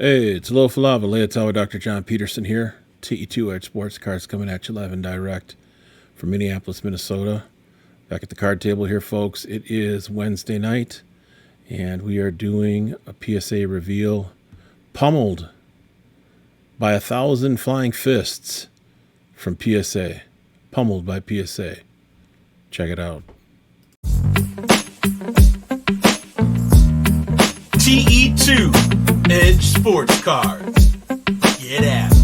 Hey, it's Low Falava, Leotawa, Dr. John Peterson here. TE2 Edge Sports Cards coming at you live and direct from Minneapolis, Minnesota. Back at the card table here, folks. It is Wednesday night, and we are doing a PSA reveal. Pummeled by 1,000 flying fists from PSA. Pummeled by PSA. Check it out. TE2 Edge Sports Cards. Get at it.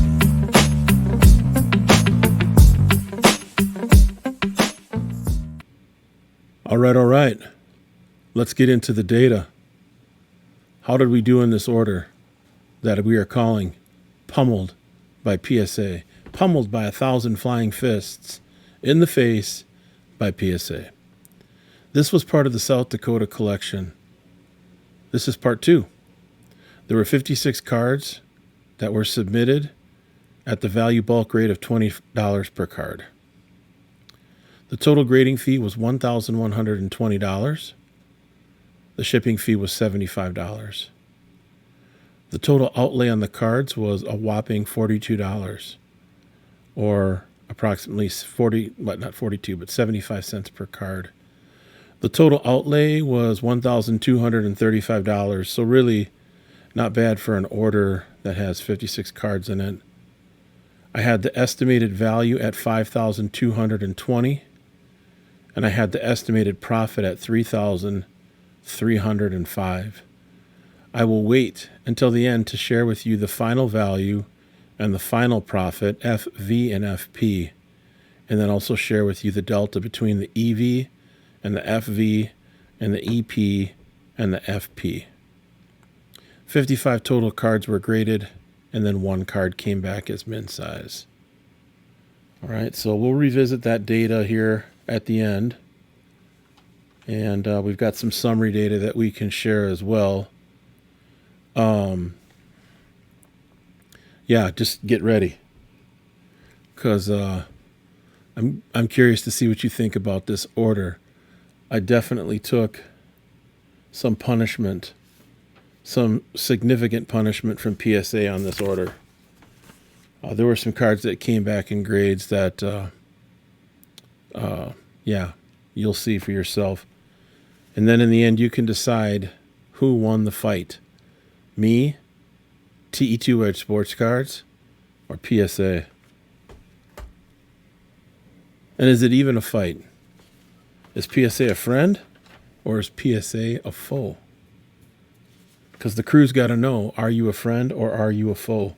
All right. Let's get into the data. How did we do in this order that we are calling pummeled by PSA? Pummeled by 1,000 flying fists in the face by PSA. This was part of the South Dakota collection. This is part 2. There were 56 cards that were submitted at the value bulk rate of $20 per card. The total grading fee was $1,120. The shipping fee was $75. The total outlay on the cards was a whopping $42, or approximately 75 cents per card. The total outlay was $1,235, so really not bad for an order that has 56 cards in it. I had the estimated value at $5,220, and I had the estimated profit at $3,305. I will wait until the end to share with you the final value and the final profit, FV and FP, and then also share with you the delta between the EV and the FV and the EP and the FP. 55 total cards were graded, and then 1 card came back as min size. All right, so we'll revisit that data here at the end. And we've got some summary data that we can share as well. Yeah, just get ready, because I'm curious to see what you think about this order. I definitely took some punishment, some significant punishment from PSA on this order. There were some cards that came back in grades that, yeah, you'll see for yourself. And then in the end, you can decide who won the fight. Me, TE2 Edge Sports Cards, or PSA. And is it even a fight? Is PSA a friend, or is PSA a foe? Because the crew's got to know, are you a friend or are you a foe?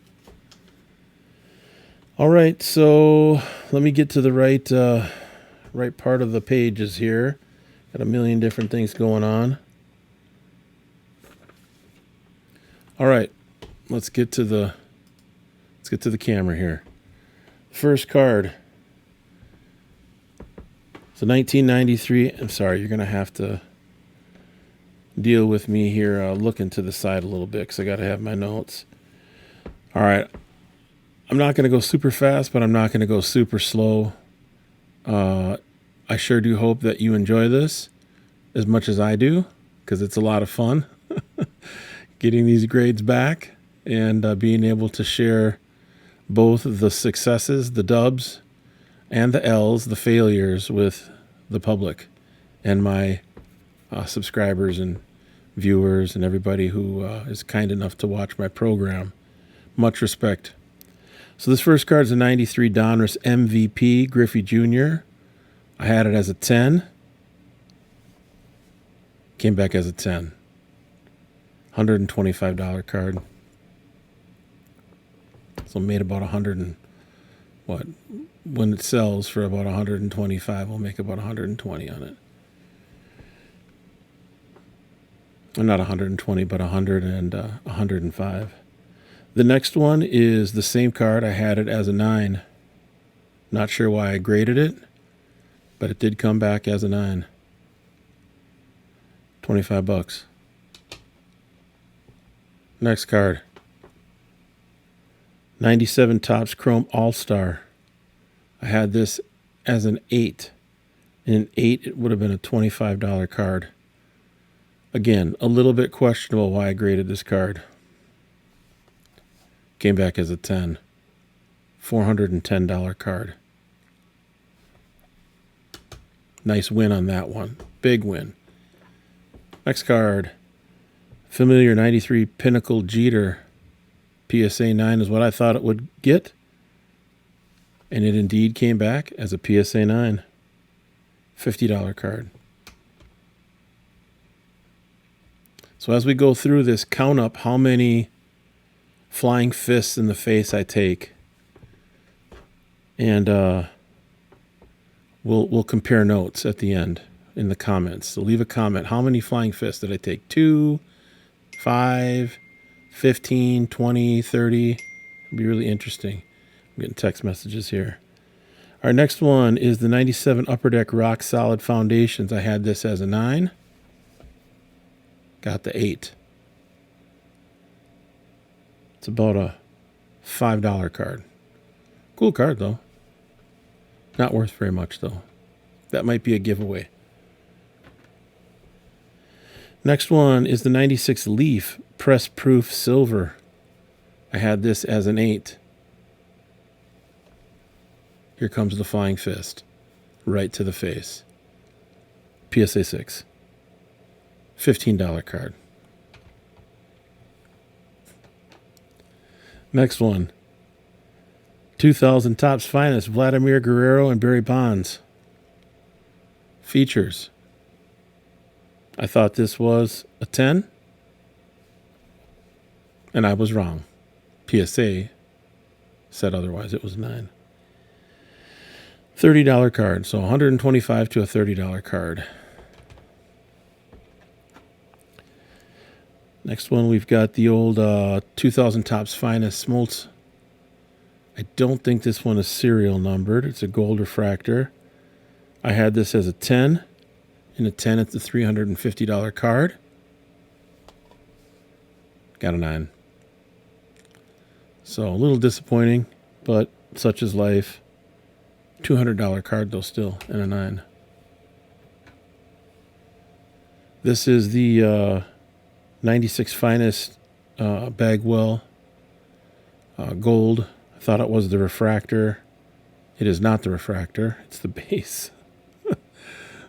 All right, so let me get to the right part of the pages here. Got a million different things going on. All right, let's get to the camera here. First card. So 1993. I'm sorry, you're gonna have to deal with me here, looking to the side a little bit because I got to have my notes. All right, I'm not gonna go super fast, but I'm not gonna go super slow. I sure do hope that you enjoy this as much as I do, because it's a lot of fun getting these grades back and being able to share both the successes, the dubs, and the L's, the failures, with the public and my subscribers and viewers and everybody who is kind enough to watch my program. Much respect. So this first card is a 93 Donruss MVP, Griffey Jr. I had it as a 10. Came back as a 10. $125 card. So made about 100 and what? When it sells for about 125, we'll make about 120 on it. Or not 120, but 100 and 105. The next one is the same card. I had it as a 9. Not sure why I graded it, but it did come back as a 9. $25. Next card. 97 Topps Chrome All-Star. I had this as an 8. In an 8, it would have been a $25 card. Again, a little bit questionable why I graded this card. Came back as a 10. $410 card. Nice win on that one. Big win. Next card. Familiar 93 Pinnacle Jeter. PSA 9 is what I thought it would get. And it indeed came back as a PSA 9. $50 card. So as we go through this, count up how many flying fists in the face I take. And we'll compare notes at the end in the comments. So leave a comment. How many flying fists did I take? 2, 5, 15, 20, 30. It'll be really interesting. I'm getting text messages here. Our next one is the 97 Upper Deck Rock Solid Foundations. I had this as a 9. Got the 8. It's about a $5 card. Cool card, though. Not worth very much, though. That might be a giveaway. Next one is the 96 Leaf Press Proof Silver. I had this as an 8. Here comes the flying fist. Right to the face. PSA 6. $15 card. Next one. 2000 Topps Finest, Vladimir Guerrero and Barry Bonds. Features. I thought this was a 10. And I was wrong. PSA said otherwise. It was 9. $30 card. So $125 to a $30 card. Next one, we've got the old 2000 Topps Finest Smoltz. I don't think this one is serial numbered. It's a gold refractor. I had this as a 10. And a 10 at the $350 card. Got a 9. So a little disappointing, but such is life. $200 card, though, still, and a 9. This is the 96 Finest Bagwell gold. I thought it was the refractor. It is not the refractor. It's the base.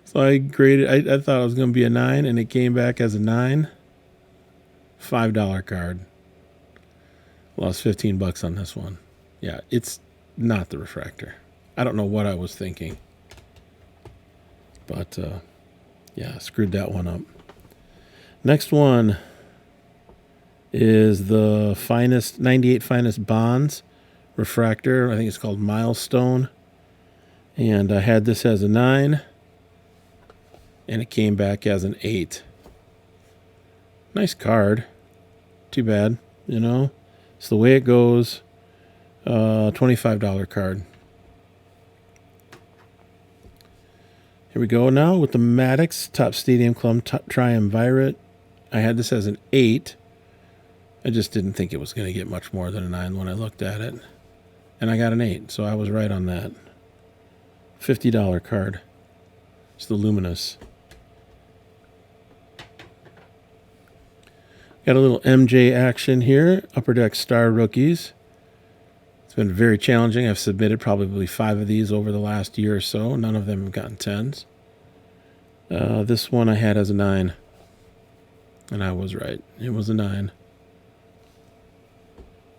So I graded. I thought it was going to be a 9, and it came back as a 9. $5 card. Lost $15 on this one. Yeah, it's not the refractor. I don't know what I was thinking. But, yeah, screwed that one up. Next one is the Finest 98 Finest Bonds refractor. I think it's called Milestone. And I had this as a 9. And it came back as an 8. Nice card. Too bad, you know. It's the way it goes. $25 card. Here we go now with the Maddox Topps Stadium Club Triumvirate. I had this as an 8. I just didn't think it was going to get much more than a 9 when I looked at it. And I got an 8, so I was right on that. $50 card. It's the Luminous. Got a little MJ action here. Upper Deck Star Rookies. It's been very challenging. I've submitted probably 5 of these over the last year or so. None of them have gotten 10s. This one I had as a 9. And I was right. It was a 9.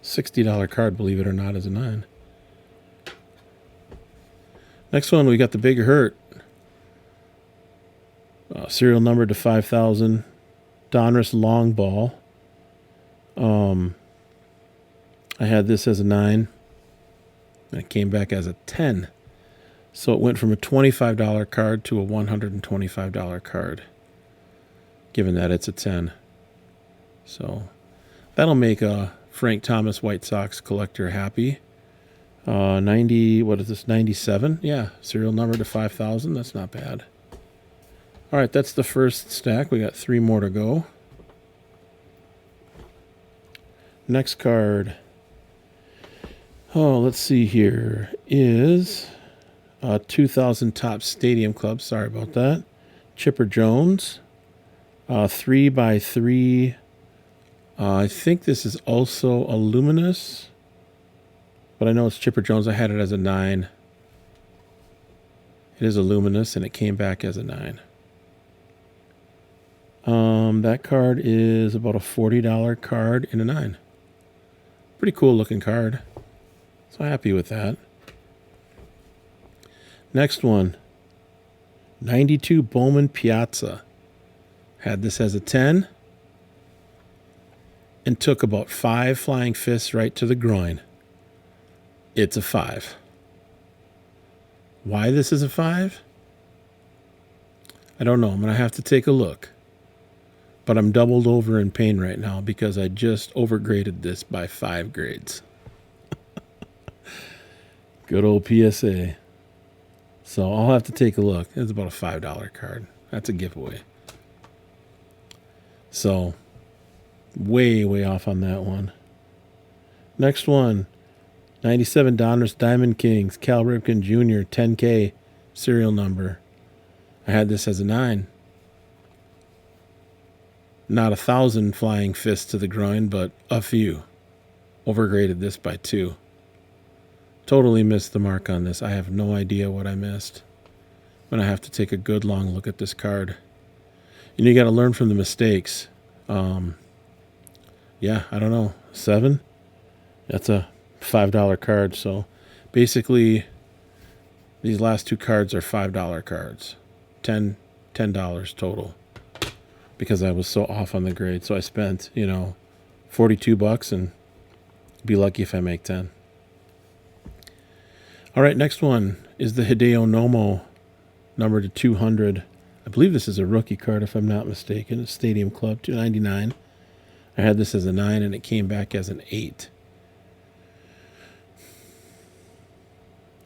$60 card, believe it or not, as a 9. Next one, we got the Big Hurt. Serial number to 5,000. Donruss Long Ball. I had this as a 9. And it came back as a 10. So it went from a $25 card to a $125 card. Given that it's a 10. So that'll make a Frank Thomas White Sox collector happy. 90, what is this, 97? Yeah, serial number to 5,000. That's not bad. All right, that's the first stack. We got 3 more to go. Next card. Oh, let's see here. Is 2000 Topps Stadium Club. Sorry about that. Chipper Jones. 3x3 I think this is also a luminous, but I know it's Chipper Jones. I had it as a 9. It is a luminous, and it came back as a 9. That card is about a $40 card in a 9. Pretty cool looking card. So happy with that. Next one, 92 Bowman Piazza. Had this as a 10 and took about 5 flying fists right to the groin. It's a 5. Why this is a 5? I don't know. I'm going to have to take a look. But I'm doubled over in pain right now because I just overgraded this by 5 grades. Good old PSA. So I'll have to take a look. It's about a $5 card. That's a giveaway. So way, way off on that one. Next one, 97 Donruss Diamond Kings, Cal Ripken Jr., 10K serial number. I had this as a 9. Not 1,000 flying fists to the groin, but a few. Overgraded this by 2. Totally missed the mark on this. I have no idea what I missed. But I have to take a good long look at this card. And you got to learn from the mistakes. Yeah, I don't know. 7? That's a $5 card. So basically, these last 2 cards are $5 cards. $10 total. Because I was so off on the grade. So I spent, $42 and be lucky if I make 10. All right, next one is the Hideo Nomo, number to 200. I believe this is a rookie card, if I'm not mistaken. It's Stadium Club, $299. I had this as a 9, and it came back as an 8.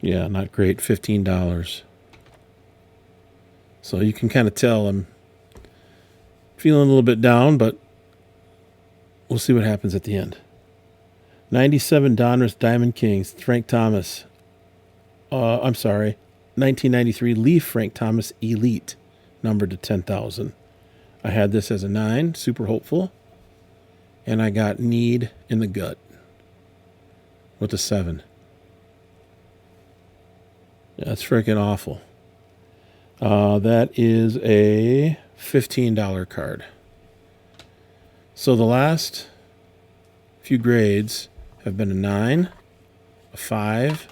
Yeah, not great, $15. So you can kind of tell I'm feeling a little bit down, but we'll see what happens at the end. 97 Donruss Diamond Kings, Frank Thomas. 1993 Leaf Frank Thomas Elite, numbered to 10,000. I had this as a 9, super hopeful. And I got need in the gut with a 7. That's freaking awful. That is a $15 card. So the last few grades have been a 9, a 5,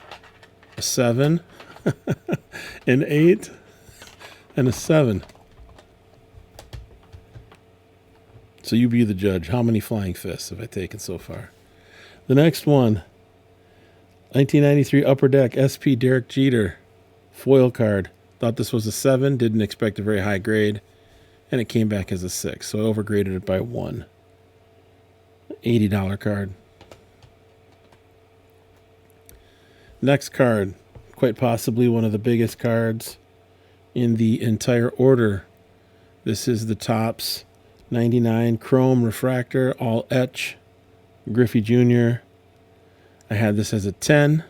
a 7, an 8, and a 7. So you be the judge. How many flying fists have I taken so far? The next one, 1993 Upper Deck SP Derek Jeter foil card. Thought this was a 7. Didn't expect a very high grade. And it came back as a 6. So I overgraded it by 1. $80 card. Next card. Quite possibly one of the biggest cards in the entire order. This is the Topps 99 Chrome Refractor All Etch Griffey Jr. I had this as a 10.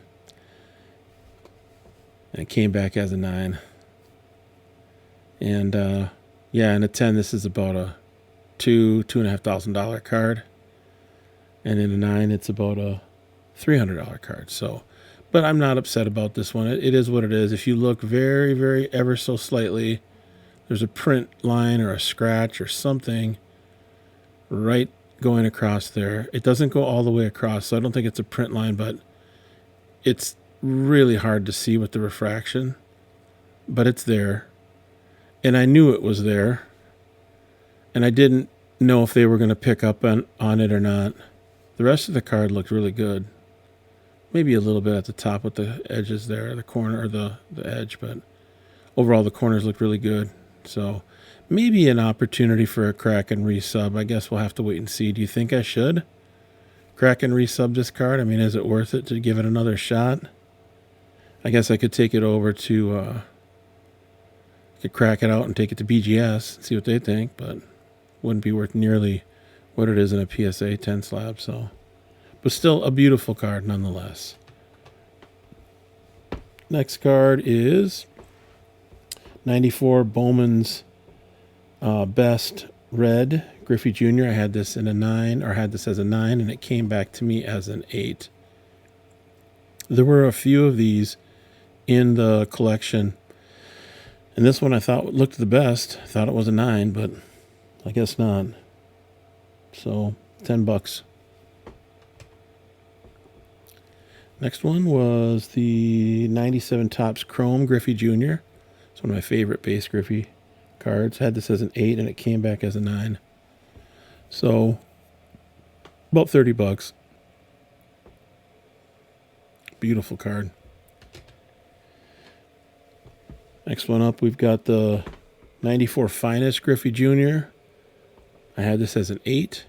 And it came back as a 9. And in a 10, this is about a $2,500 card. And in a 9, it's about a $300 card. So, but I'm not upset about this one. It is what it is. If you look very, very ever so slightly, there's a print line or a scratch or something right going across there. It doesn't go all the way across, so I don't think it's a print line, but it's really hard to see with the refraction. But it's there. And I knew it was there. And I didn't know if they were going to pick up on it or not. The rest of the card looked really good. Maybe a little bit at the top with the edges there, the corner or the edge, but overall the corners look really good. So maybe an opportunity for a crack and resub. I guess we'll have to wait and see. Do you think I should crack and resub this card? I mean, is it worth it to give it another shot? I guess I could take it over to, could crack it out and take it to BGS and see what they think, but wouldn't be worth nearly what it is in a PSA 10 slab. So, but still a beautiful card nonetheless. Next card is 94 Bowman's Best red Griffey Jr. I had this in a 9, or had this as a 9, and it came back to me as an 8. There were a few of these in the collection, and this one I thought looked the best. I thought it was a 9, but I guess not. So $10. Next one was the 97 Topps Chrome Griffey Jr. It's one of my favorite base Griffey cards. Had this as an 8 and it came back as a 9. So about $30. Beautiful card. Next one up, we've got the 94 Finest Griffey Jr. I had this as an 8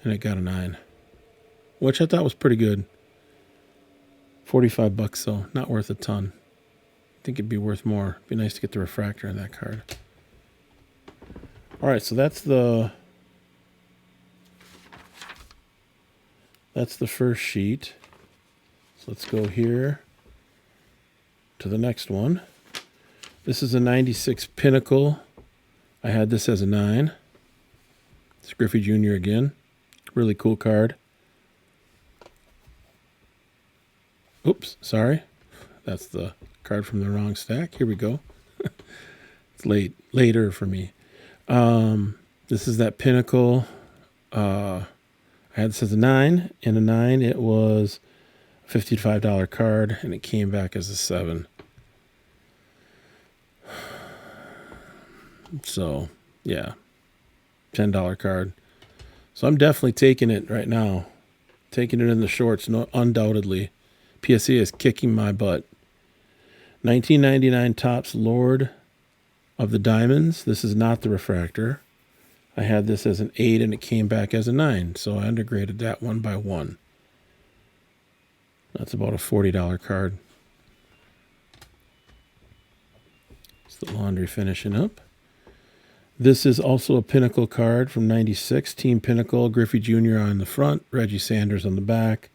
and it got a 9, which I thought was pretty good. $45 though, not worth a ton. I think it'd be worth more. It'd be nice to get the refractor on that card. All right, so that's the first sheet. So let's go here to the next one. This is a 96 Pinnacle. I had this as a 9. It's Griffey Jr. again. Really cool card. Oops, sorry. That's the card from the wrong stack. Here we go. It's later for me. This is that Pinnacle. I had this as a 9. In a 9, it was a $55 card, and it came back as a 7. So, yeah, $10 card. So I'm definitely taking it right now. Taking it in the shorts, no, undoubtedly. PSA is kicking my butt. 1999 Topps Lord of the Diamonds. This is not the refractor. I had this as an 8 and it came back as a 9. So I undergraded that one by 1. That's about a $40 card. It's the laundry finishing up. This is also a Pinnacle card from 96. Team Pinnacle, Griffey Jr. on the front, Reggie Sanders on the back.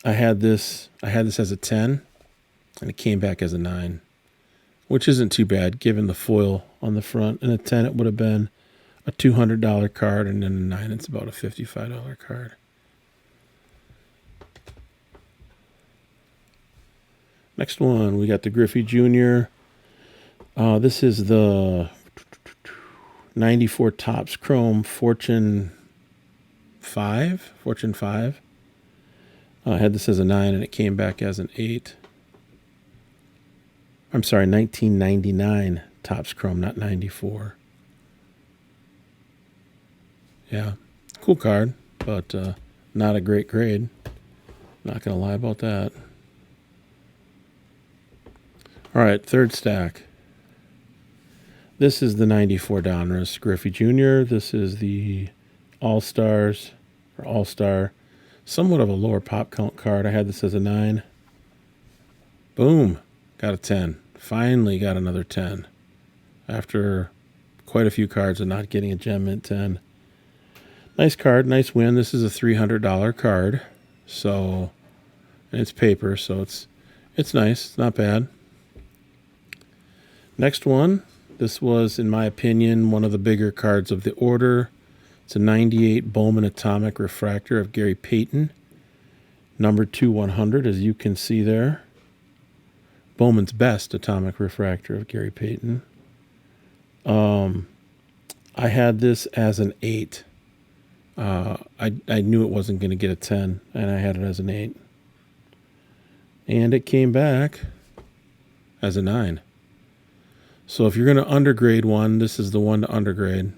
I had this as a 10, and it came back as a 9, which isn't too bad given the foil on the front. And a 10, it would have been a $200 card, and then a 9, it's about a $55 card. Next one, we got the Griffey Jr. This is the 94 Topps Chrome Fortune 5. I had this as a 9 and it came back as an 8. I'm sorry, 1999 Topps Chrome, not 94. Yeah, cool card, but not a great grade. Not going to lie about that. All right, third stack. This is the 94 Donruss Griffey Jr. This is the All-Stars, or All-Star. Somewhat of a lower pop count card. I had this as a 9. Boom. Got a 10. Finally got another 10. After quite a few cards of not getting a gem mint 10. Nice card. Nice win. This is a $300 card. So, and it's paper, so it's nice. It's not bad. Next one. This was, in my opinion, one of the bigger cards of the order. It's a 98 Bowman Atomic Refractor of Gary Payton. Number 2/100, as you can see there. Bowman's best Atomic Refractor of Gary Payton. I had this as an 8. I knew it wasn't going to get a 10, and I had it as an 8. And it came back as a 9. So if you're going to undergrade one, this is the one to undergrade.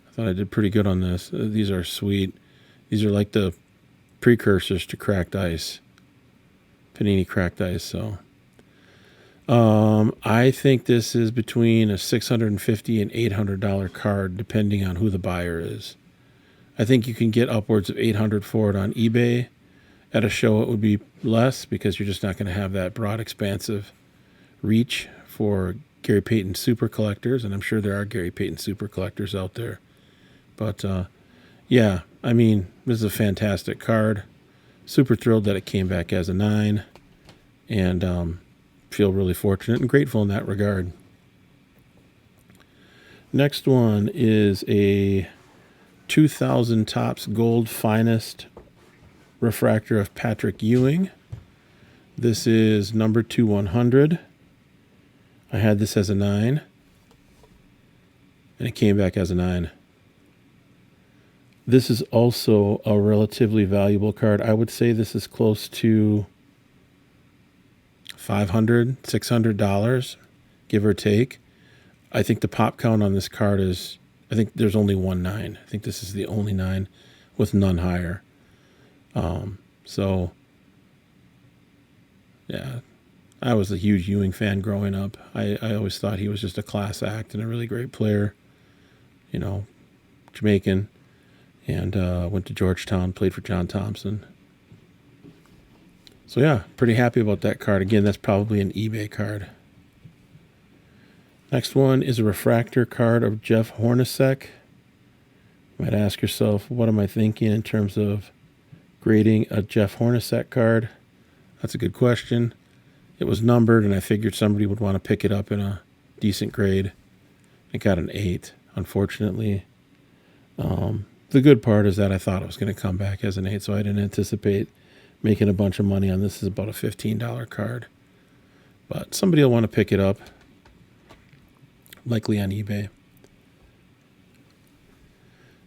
I thought I did pretty good on this. These are sweet. These are like the precursors to cracked ice. Panini cracked ice. So I think this is between a $650 and $800 card, depending on who the buyer is. I think you can get upwards of $800 for it on eBay. At a show, it would be less because you're just not going to have that broad, expansive reach for Gary Payton super collectors, and I'm sure there are Gary Payton super collectors out there. But, yeah, I mean, this is a fantastic card. Super thrilled that it came back as a 9, and feel really fortunate and grateful in that regard. Next one is a 2000 Topps Gold Finest refractor of Patrick Ewing. This is number 2/100. I had this as a 9, and it came back as a 9. This is also a relatively valuable card. I would say this is close to $500, $600, give or take. I think the pop count on this card is, I think there's only one 9. I think this is the only 9 with none higher. So, yeah, I was a huge Ewing fan growing up. I always thought he was just a class act and a really great player. You know, Jamaican, and went to Georgetown, played for John Thompson. So, yeah, pretty happy about that card. Again, that's probably an eBay card. Next one is a refractor card of Jeff Hornacek. You might ask yourself, what am I thinking in terms of grading a Jeff Hornacek card? That's a good question. It was numbered, and I figured somebody would want to pick it up in a decent grade. It got an 8, unfortunately. The good part is that I thought it was going to come back as an 8, so I didn't anticipate making a bunch of money on this. This is about a $15 card. But somebody will want to pick it up, likely on eBay.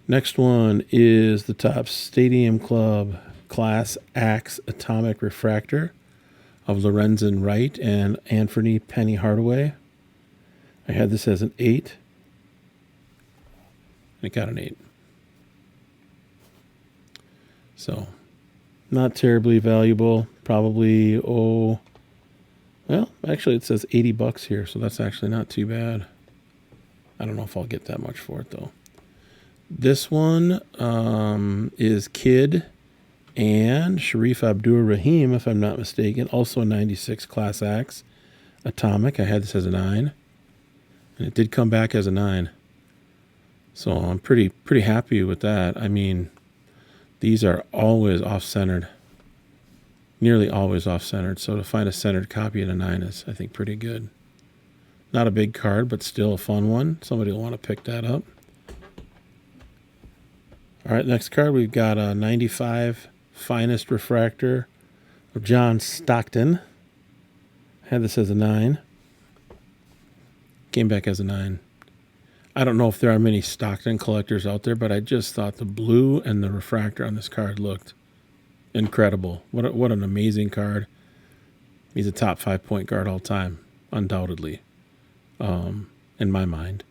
Next one is the Topps Stadium Club Class Axe Atomic Refractor of Lorenzen Wright and Anthony Penny Hardaway. I had this as an 8. And it got an 8. So, not terribly valuable. Probably, well, actually it says $80 here, so that's actually not too bad. I don't know if I'll get that much for it, though. This one is Kidd and Sharif Abdur-Rahim, if I'm not mistaken. Also a 96 Class Axe Atomic. I had this as a 9, and it did come back as a 9. So I'm pretty happy with that. I mean, these are always off-centered, nearly always off-centered. So to find a centered copy in a 9 is, I think, pretty good. Not a big card, but still a fun one. Somebody will want to pick that up. All right, next card, we've got a 95 Finest Refractor of John Stockton. I had this as a 9. Came back as a 9. I don't know if there are many Stockton collectors out there, but I just thought the blue and the refractor on this card looked incredible. What an amazing card. He's a top 5 point guard all time, undoubtedly, in my mind.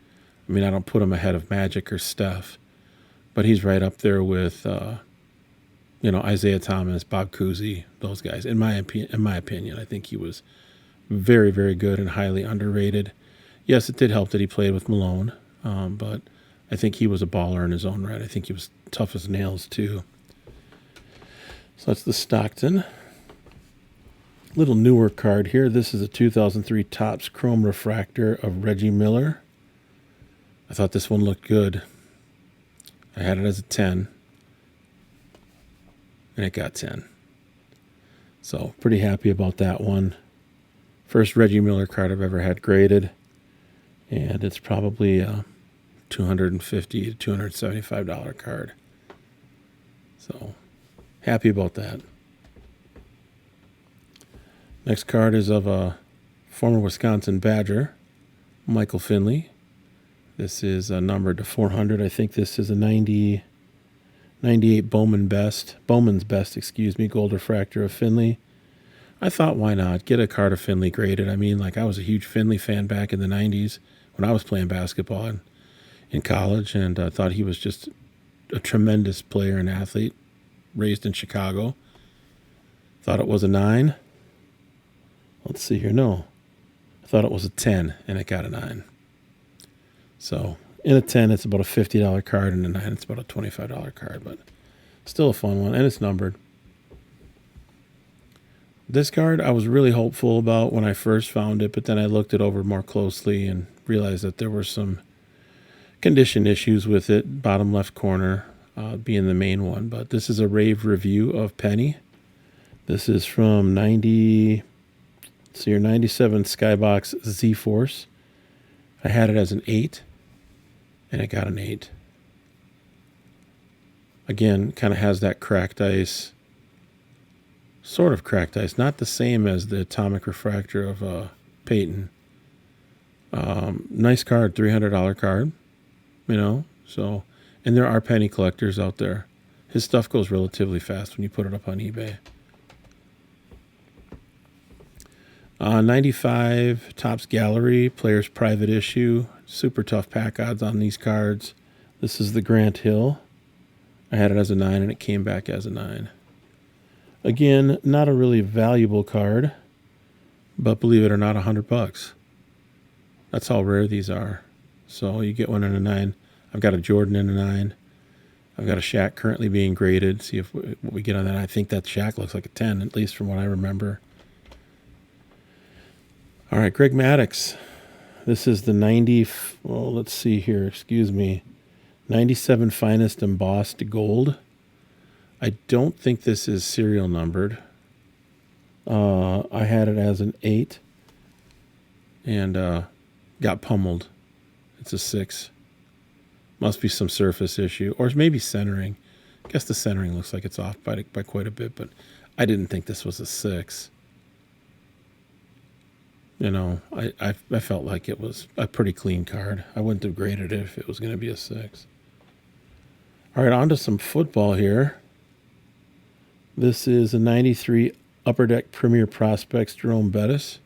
I mean, I don't put him ahead of Magic or Steph, but he's right up there with, Isaiah Thomas, Bob Cousy, those guys. In my opinion, I think he was very, very good and highly underrated. Yes, it did help that he played with Malone, but I think he was a baller in his own right. I think he was tough as nails, too. So that's the Stockton. Little newer card here. This is a 2003 Topps Chrome Refractor of Reggie Miller. I thought this one looked good. I had it as a 10, and it got 10. So pretty happy about that one. First Reggie Miller card I've ever had graded, and it's probably a $250 to $275 card. So happy about that. Next card is of a former Wisconsin Badger, Michael Finley. This is numbered to 400. I think this is a 98 Bowman's Best, gold refractor of Finley. I thought, why not? Get a card of Finley graded. I mean, I was a huge Finley fan back in the 90s when I was playing basketball in college, and I thought he was just a tremendous player and athlete, raised in Chicago. Thought it was a 9. Let's see here. No. I thought it was a 10, and it got a 9. So in a 10, it's about a $50 card. In a 9, it's about a $25 card, but still a fun one, and it's numbered. This card I was really hopeful about when I first found it, but then I looked it over more closely and realized that there were some condition issues with it, bottom left corner being the main one. But this is a rave review of Penny. This is from 97 Skybox Z-Force. I had it as an 8. and it got an 8. Again, kind of has that cracked ice, sort of cracked ice, not the same as the atomic refractor of Peyton. Nice card, $300 card, so, and there are penny collectors out there. His stuff goes relatively fast when you put it up on eBay. 95 Topps Gallery, Players Private Issue. Super tough pack odds on these cards. This is the Grant Hill. I had it as a 9 and it came back as a 9. Again, not a really valuable card, but believe it or not, $100. That's how rare these are. So you get one in a 9. I've got a Jordan in a 9. I've got a Shaq currently being graded. See what we get on that. I think that Shaq looks like a 10, at least from what I remember. All right, Greg Maddux. This is the 90, well, let's see here, 97 Finest Embossed Gold. I don't think this is serial numbered. I had it as an 8 and got pummeled. It's a 6. Must be some surface issue, or maybe centering. I guess the centering looks like it's off by quite a bit, but I didn't think this was a 6. I felt like it was a pretty clean card. I wouldn't have graded it if it was going to be a 6. All right, on to some football here. This is a 93 Upper Deck Premier Prospects Jerome Bettis.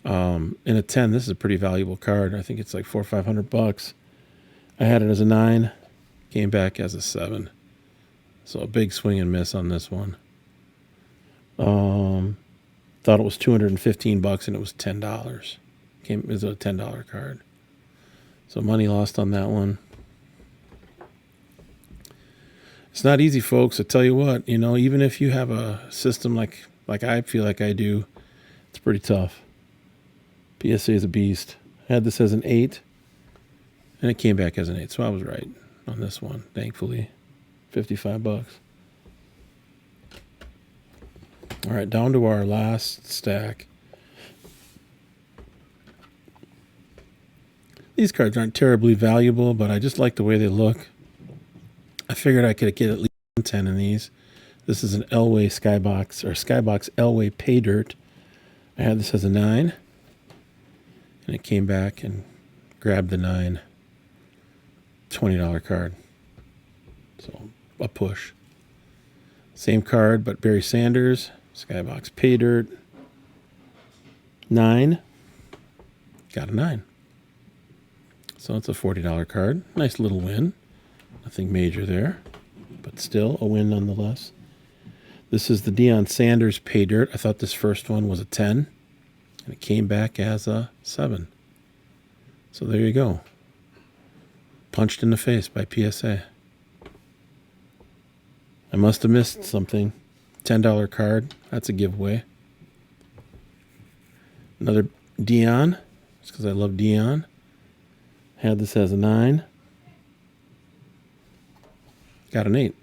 In a 10, this is a pretty valuable card. I think it's like $400 or $500. I had it as a 9, came back as a 7. So a big swing and miss on this one. Thought it was $215 and it was $10. It was a $10 card. So money lost on that one. It's not easy, folks. I tell you what, even if you have a system like I feel like I do, it's pretty tough. PSA is a beast. I had this as an 8, and it came back as an 8, so I was right on this one, thankfully. $55. All right, down to our last stack. These cards aren't terribly valuable, but I just like the way they look. I figured I could get at least 10 in these. This is an Elway Skybox Elway Pay Dirt. I had this as a 9, and it came back and grabbed the 9. $20 card. So a push. Same card, but Barry Sanders, Skybox Pay Dirt. 9. Got a 9. So it's a $40 card. Nice little win. Nothing major there, but still a win nonetheless. This is the Deion Sanders Pay Dirt. I thought this first one was a 10, and it came back as a 7. So there you go. Punched in the face by PSA. I must have missed something. $10 card. That's a giveaway. Another Deion. It's because I love Deion. Had this as a 9. Got an 8.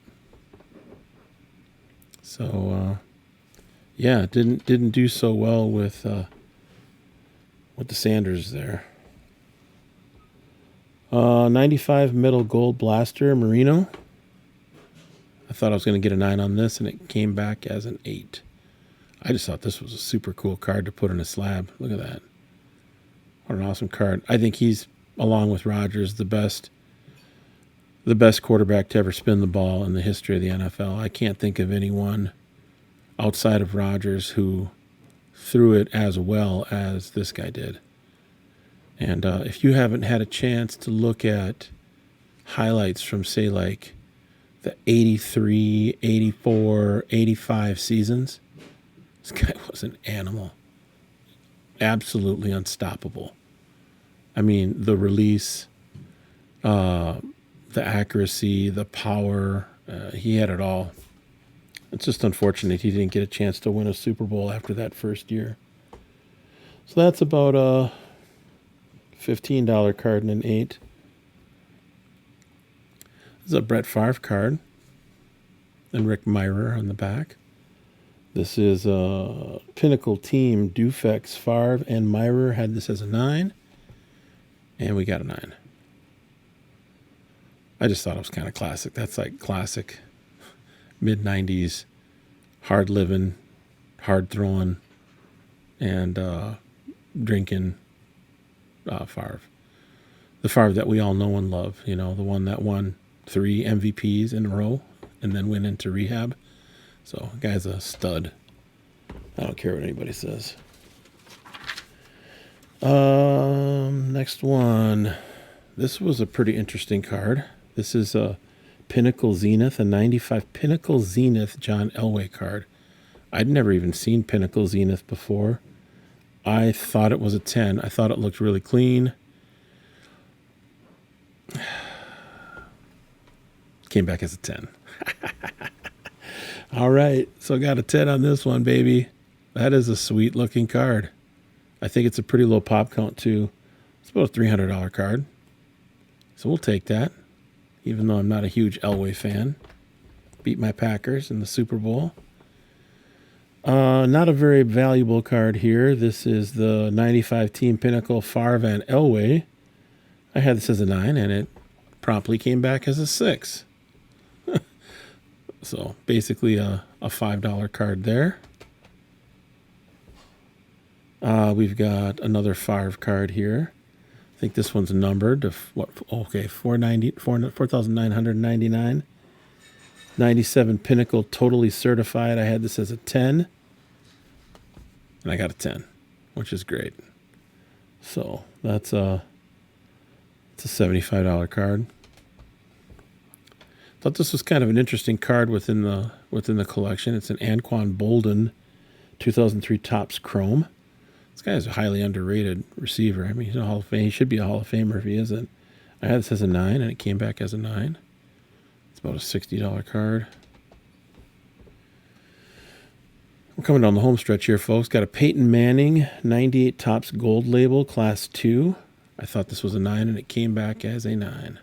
So, yeah, didn't do so well with the Sanders there. 95 Metal Gold Blaster Merino. I thought I was going to get a 9 on this, and it came back as an 8. I just thought this was a super cool card to put in a slab. Look at that. What an awesome card. I think he's, along with Rodgers, the best quarterback to ever spin the ball in the history of the NFL. I can't think of anyone outside of Rodgers who threw it as well as this guy did. And if you haven't had a chance to look at highlights from, say, like the 83, 84, 85 seasons, this guy was an animal. Absolutely unstoppable. I mean, the release, the accuracy, the power, he had it all. It's just unfortunate he didn't get a chance to win a Super Bowl after that first year. So that's about a $15 card and an 8. This is a Brett Favre card and Rick Mirer on the back. This is a Pinnacle Team Dufex. Favre and Mirer had this as a 9, and we got a 9. I just thought it was kind of classic. That's like classic mid-90s, hard living, hard throwing, and drinking Favre. The Favre that we all know and love, you know, the one that won 3 MVPs in a row and then went into rehab. So, guy's a stud. I don't care what anybody says. Next one. This was a pretty interesting card. This is a Pinnacle Zenith, a 95 Pinnacle Zenith John Elway card. I'd never even seen Pinnacle Zenith before. I thought it was a 10. I thought it looked really clean. Came back as a 10. All right, so I got a 10 on this one, baby. That is a sweet looking card. I think it's a pretty low pop count too. It's about a $300 card. So we'll take that, even though I'm not a huge Elway fan. Beat my Packers in the Super Bowl. Not a very valuable card here. This is the 95 Team Pinnacle Favre and Elway. I had this as a 9, and it promptly came back as a 6. So basically a $5 card there. We've got another Favre card here. I think this one's numbered to what? Okay, 4,999. 97 Pinnacle Totally Certified. I had this as a 10, and I got a 10, which is great. So it's a $75 card. Thought this was kind of an interesting card within the collection. It's an Anquan Bolden 2003 Topps Chrome. This guy is a highly underrated receiver. I mean, he's a Hall of Fame. He should be a Hall of Famer if he isn't. I had this as a 9, and it came back as a 9. It's about a $60 card. We're coming down the home stretch here, folks. Got a Peyton Manning 98 Topps Gold Label, Class 2. I thought this was a 9, and it came back as a 9.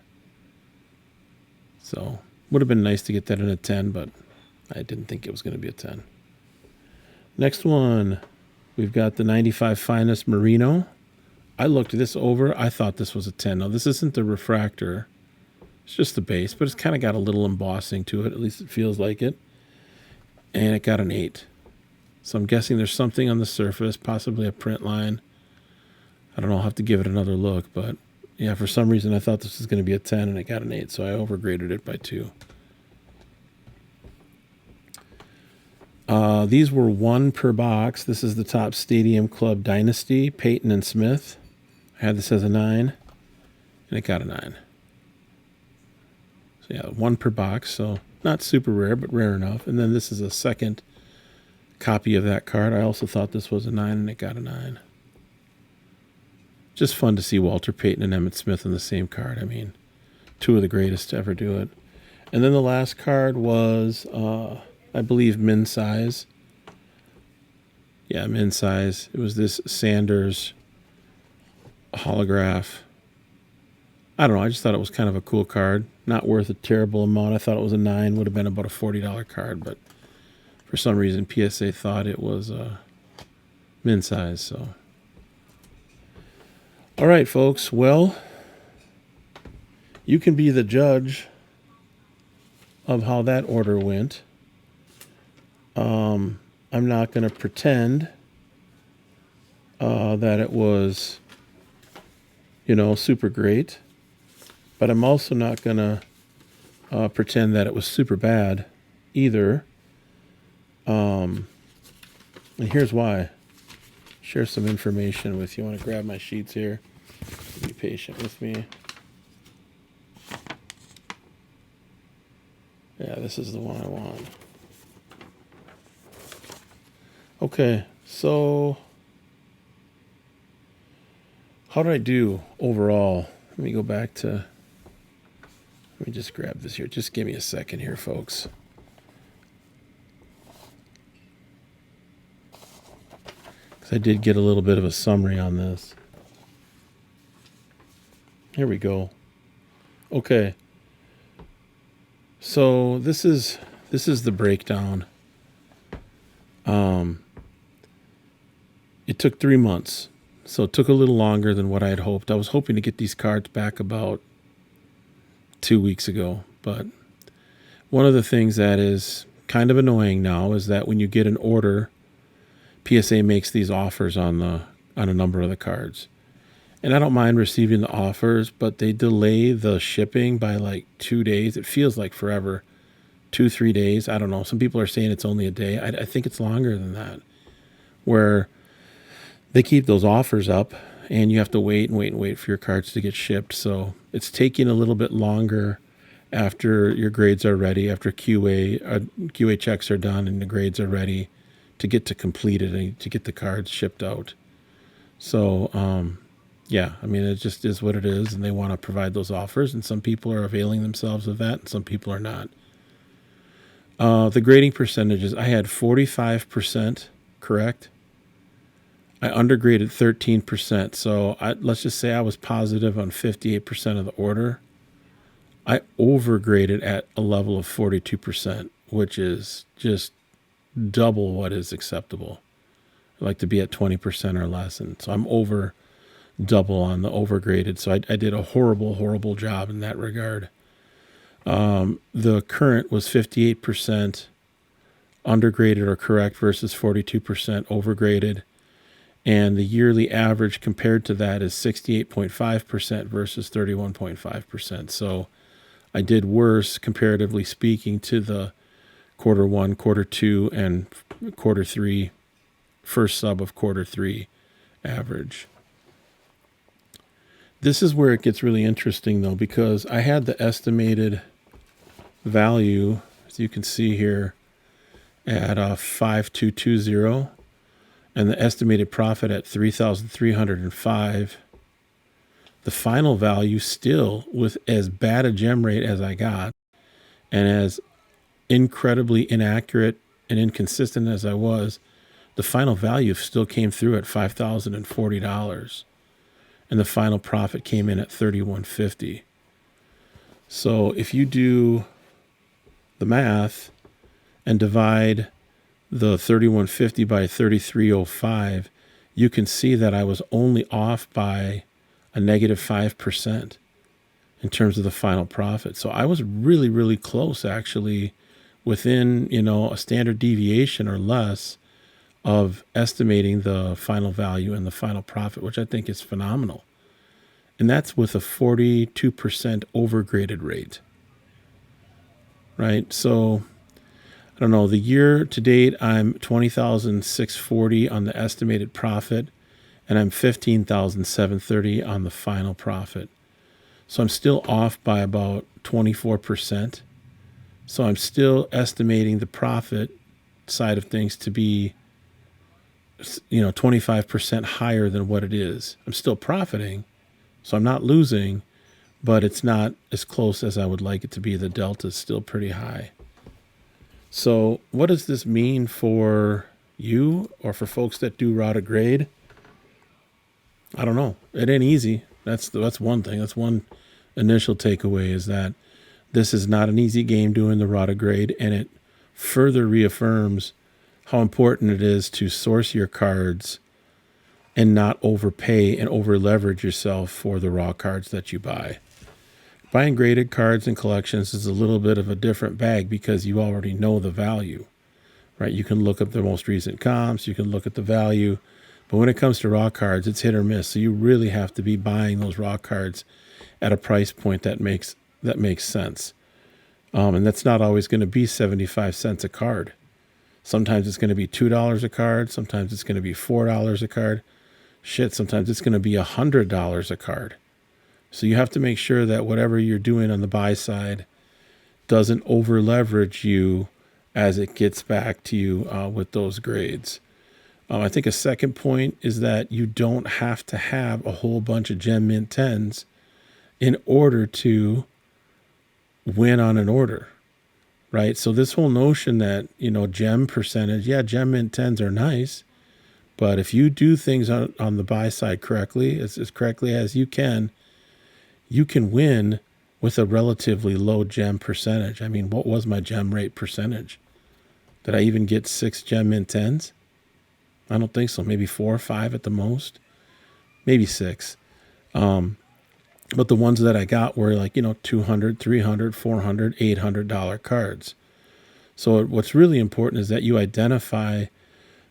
So, would have been nice to get that in a 10, but I didn't think it was going to be a 10. Next one. We've got the 95 Finest Merino. I looked this over. I thought this was a 10. Now, this isn't the refractor. It's just the base, but it's kind of got a little embossing to it. At least it feels like it. And it got an 8. So I'm guessing there's something on the surface, possibly a print line. I don't know. I'll have to give it another look. But, yeah, for some reason I thought this was going to be a 10, and it got an 8. So I overgraded it by 2. These were 1 per box. This is the Topps Stadium Club Dynasty, Peyton and Smith. I had this as a 9, and it got a 9. So, yeah, 1 per box. So not super rare, but rare enough. And then this is a second copy of that card. I also thought this was a 9, and it got a 9. Just fun to see Walter Payton and Emmitt Smith in the same card. I mean, 2 of the greatest to ever do it. And then the last card was, I believe, men's size. Yeah, men's size. It was this Sanders holograph. I don't know. I just thought it was kind of a cool card. Not worth a terrible amount. I thought it was a 9. Would have been about a $40 card. But for some reason, PSA thought it was men's size. So, all right, folks. Well, you can be the judge of how that order went. I'm not going to pretend that it was, super great. But I'm also not going to pretend that it was super bad either. And here's why. Share some information with you. I want to grab my sheets here. Be patient with me. Yeah, this is the one I want. Okay, so how did I do overall? Let me go back to, let me just grab this here. Just give me a second here, folks. Because I did get a little bit of a summary on this. Here we go. Okay. So this is the breakdown. It took 3 months, so it took a little longer than what I had hoped. I was hoping to get these cards back about 2 weeks ago. But one of the things that is kind of annoying now is that when you get an order, PSA makes these offers on a number of the cards. And I don't mind receiving the offers, but they delay the shipping by like 2 days. It feels like forever. 2-3 days. I don't know. Some people are saying it's only a day. I think it's longer than that, where they keep those offers up and you have to wait for your cards to get shipped. So it's taking a little bit longer after your grades are ready, after QA checks are done and the grades are ready to get to complete it and to get the cards shipped out. So, yeah, I mean, it just is what it is, and they want to provide those offers, and some people are availing themselves of that, and some people are not. The grading percentages, I had 45% correct. I undergraded 13%, so let's just say I was positive on 58% of the order. I overgraded at a level of 42%, which is just double what is acceptable. I like to be at 20% or less, and so I'm over double on the overgraded. So I did a horrible job in that regard. The current was 58% undergraded or correct versus 42% overgraded. And the yearly average compared to that is 68.5% versus 31.5%. So I did worse, comparatively speaking, to the quarter 1, quarter 2, and quarter 3, first sub of quarter 3 average. This is where it gets really interesting, though, because I had the estimated value, as you can see here, at 5220, and the estimated profit at 3,305. The final value, still with as bad a gem rate as I got, and as incredibly inaccurate and inconsistent as I was, the final value still came through at $5,040. And the final profit came in at $3,150. So if you do the math and divide the $3,150 by $3,305, you can see that I was only off by a negative 5% in terms of the final profit. So I was really close, actually, within, a standard deviation or less of estimating the final value and the final profit, which I think is phenomenal. And that's with a 42% overgraded rate, right? So I don't know, the year to date, I'm 20,640 on the estimated profit, and I'm 15,730 on the final profit. So I'm still off by about 24%. So I'm still estimating the profit side of things to be 25% higher than what it is. I'm still profiting, so I'm not losing, but it's not as close as I would like it to be. The delta is still pretty high. So what does this mean for you or for folks that do raw to grade? I don't know. It ain't easy. That's one thing. That's one initial takeaway, is that this is not an easy game doing the raw to grade, and it further reaffirms how important it is to source your cards and not overpay and over leverage yourself for the raw cards that you buy. Buying graded cards and collections is a little bit of a different bag because you already know the value, right? You can look up the most recent comps, you can look at the value, but when it comes to raw cards, it's hit or miss. So you really have to be buying those raw cards at a price point that makes sense. And that's not always going to be 75 cents a card. Sometimes it's going to be $2 a card. Sometimes it's going to be $4 a card. Sometimes it's going to be $100 a card. So you have to make sure that whatever you're doing on the buy side doesn't over leverage you as it gets back to you with those grades. I think a second point is that you don't have to have a whole bunch of Gem Mint 10s in order to win on an order, right? So this whole notion that, gem percentage, Gem Mint 10s are nice, but if you do things on the buy side correctly, as correctly as you can win with a relatively low gem percentage. I mean, what was my gem rate percentage? Did I even get 6 Gem Mint 10s? I don't think so. Maybe 4 or 5 at the most. Maybe 6. But the ones that I got were like, $200, $300, $400, $800 cards. So what's really important is that you identify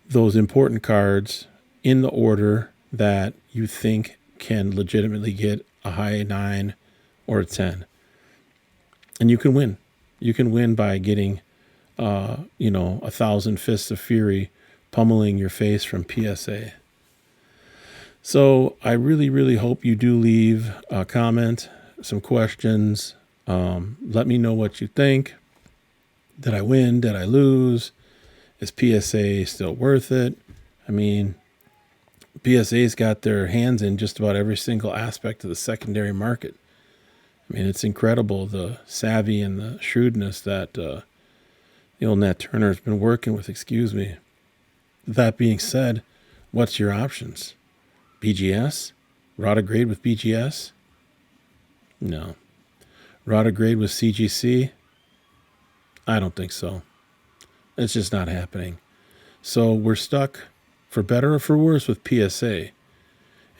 those important cards in the order that you think can legitimately get a high 9 or a 10. And you can win. You can win by getting, 1,000 Fists of Fury pummeling your face from PSA. So I really, really hope you do leave a comment, some questions. Let me know what you think. Did I win? Did I lose? Is PSA still worth it? I mean, PSA's got their hands in just about every single aspect of the secondary market. I mean, it's incredible the savvy and the shrewdness that the old Nat Turner has been working with. Excuse me. That being said, what's your options? BGS? Rotograde with BGS? No. Rotograde with CGC? I don't think so. It's just not happening. So we're stuck, for better or for worse, with PSA.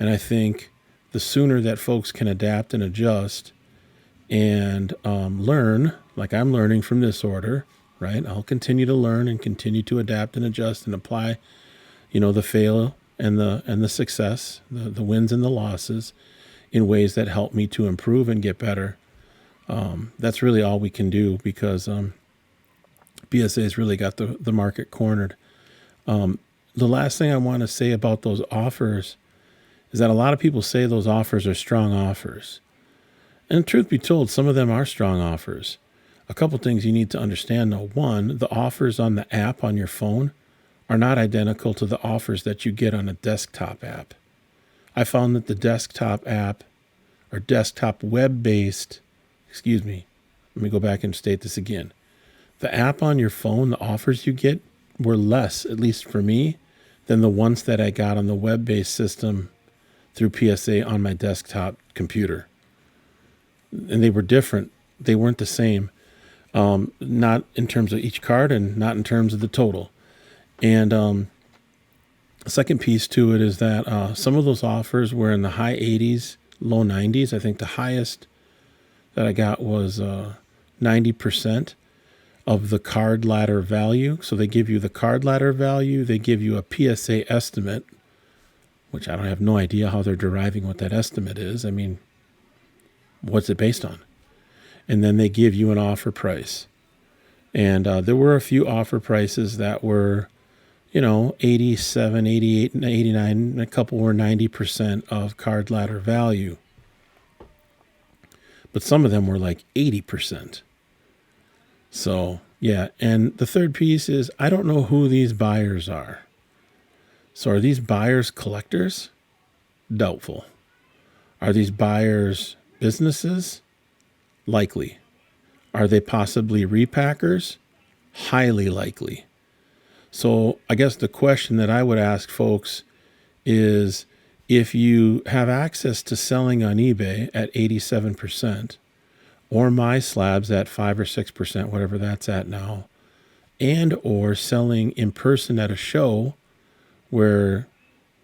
And I think the sooner that folks can adapt and adjust and learn, like I'm learning from this order, right? I'll continue to learn and continue to adapt and adjust and apply, the fail and the success, the wins and the losses in ways that help me to improve and get better. That's really all we can do, because PSA's really got the market cornered. The last thing I want to say about those offers is that a lot of people say those offers are strong offers. And truth be told, some of them are strong offers. A couple things you need to understand, though. One, the offers on the app on your phone are not identical to the offers that you get on a desktop app. I found that the desktop app or desktop web-based, let me go back and state this again. The app on your phone, the offers you get were less, at least for me, than the ones that I got on the web-based system through PSA on my desktop computer. And they were different. They weren't the same, not in terms of each card and not in terms of the total. And the second piece to it is that some of those offers were in the high 80s, low 90s. I think the highest that I got was 90% of the card ladder value. So they give you the card ladder value. They give you a PSA estimate, which I don't have no idea how they're deriving what that estimate is. I mean, what's it based on? And then they give you an offer price. And there were a few offer prices that were, 87, 88, 89. A couple were 90% of card ladder value. But some of them were like 80%. So, yeah. And the third piece is, I don't know who these buyers are. So are these buyers collectors? Doubtful. Are these buyers businesses? Likely. Are they possibly repackers? Highly likely. So I guess the question that I would ask folks is, if you have access to selling on eBay at 87%, or my slabs at 5 or 6%, whatever that's at now, and or selling in person at a show where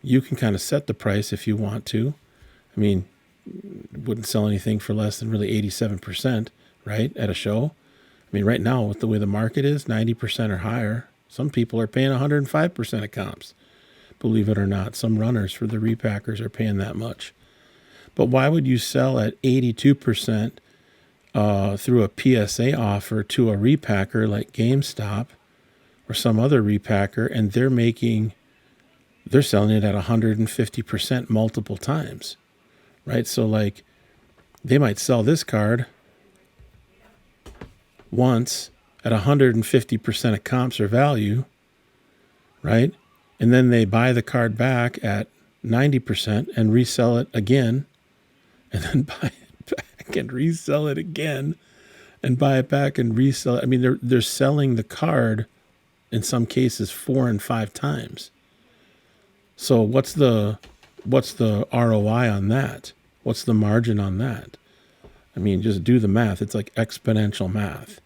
you can kind of set the price if you want to. I mean, wouldn't sell anything for less than really 87%, right, at a show. I mean, right now, with the way the market is, 90% or higher. Some people are paying 105% of comps. Believe it or not, some runners for the repackers are paying that much. But why would you sell at 82% through a PSA offer to a repacker like GameStop or some other repacker, and they're selling it at 150% multiple times, right? So like, they might sell this card once at 150% of comps or value, right? And then they buy the card back at 90% and resell it again, and then buy it back and resell it again, and buy it back and resell it. I mean, they're selling the card in some cases 4 and 5 times. So what's the ROI on that? What's the margin on that? I mean, just do the math. It's like exponential math.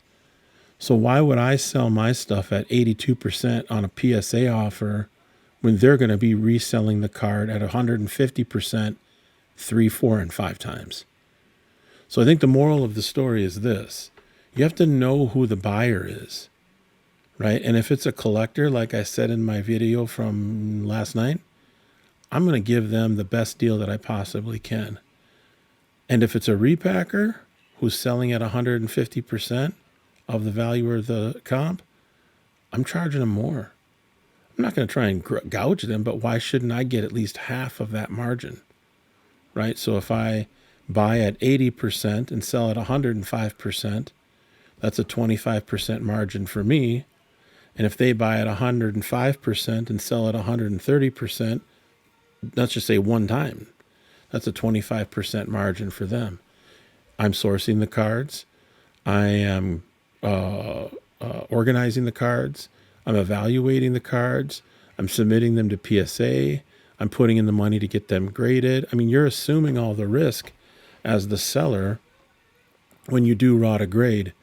So why would I sell my stuff at 82% on a PSA offer when they're going to be reselling the card at 150% 3, 4, and 5 times? So I think the moral of the story is this. You have to know who the buyer is, right? And if it's a collector, like I said in my video from last night, I'm going to give them the best deal that I possibly can. And if it's a repacker who's selling at 150% of the value of the comp, I'm charging them more. I'm not going to try and gouge them, but why shouldn't I get at least half of that margin, right? So if I buy at 80% and sell at 105%, that's a 25% margin for me. And if they buy at 105% and sell at 130%, let's just say one time, that's a 25% margin for them. I'm sourcing the cards. I am organizing the cards. I'm evaluating the cards. I'm submitting them to PSA. I'm putting in the money to get them graded. I mean, you're assuming all the risk as the seller when you do raw to grade.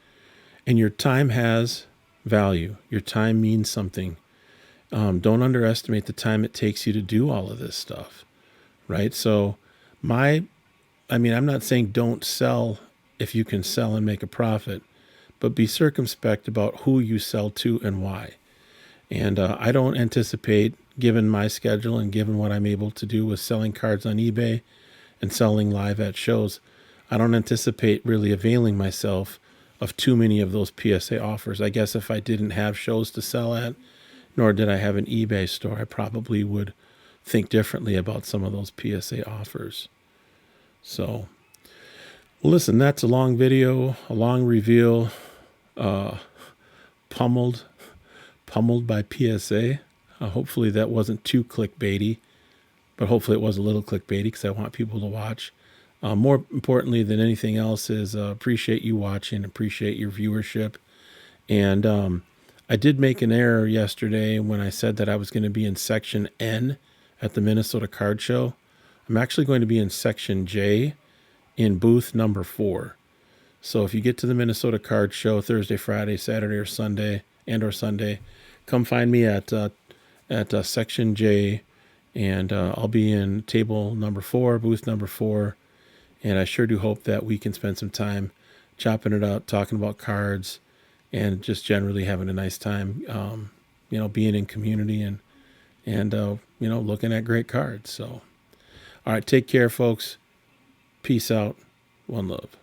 And your time has value. Your time means something. Don't underestimate the time it takes you to do all of this stuff, right? So I'm not saying don't sell if you can sell and make a profit, but be circumspect about who you sell to and why. And I don't anticipate, given my schedule and given what I'm able to do with selling cards on eBay and selling live at shows, I don't anticipate really availing myself of too many of those PSA offers. I guess if I didn't have shows to sell at, nor did I have an eBay store, I probably would think differently about some of those PSA offers. So, well, listen, that's a long video, a long reveal, pummeled by PSA. Hopefully that wasn't too clickbaity, but hopefully it was a little clickbaity because I want people to watch. More importantly than anything else is appreciate you watching, appreciate your viewership. And I did make an error yesterday when I said that I was going to be in Section N at the Minnesota Card Show. I'm actually going to be in Section J in booth number 4. So if you get to the Minnesota Card Show Thursday, Friday, Saturday, or Sunday, come find me at Section J, and I'll be in table number 4, booth number 4. And I sure do hope that we can spend some time chopping it up, talking about cards, and just generally having a nice time, being in community and looking at great cards. So, all right, take care, folks. Peace out. One love.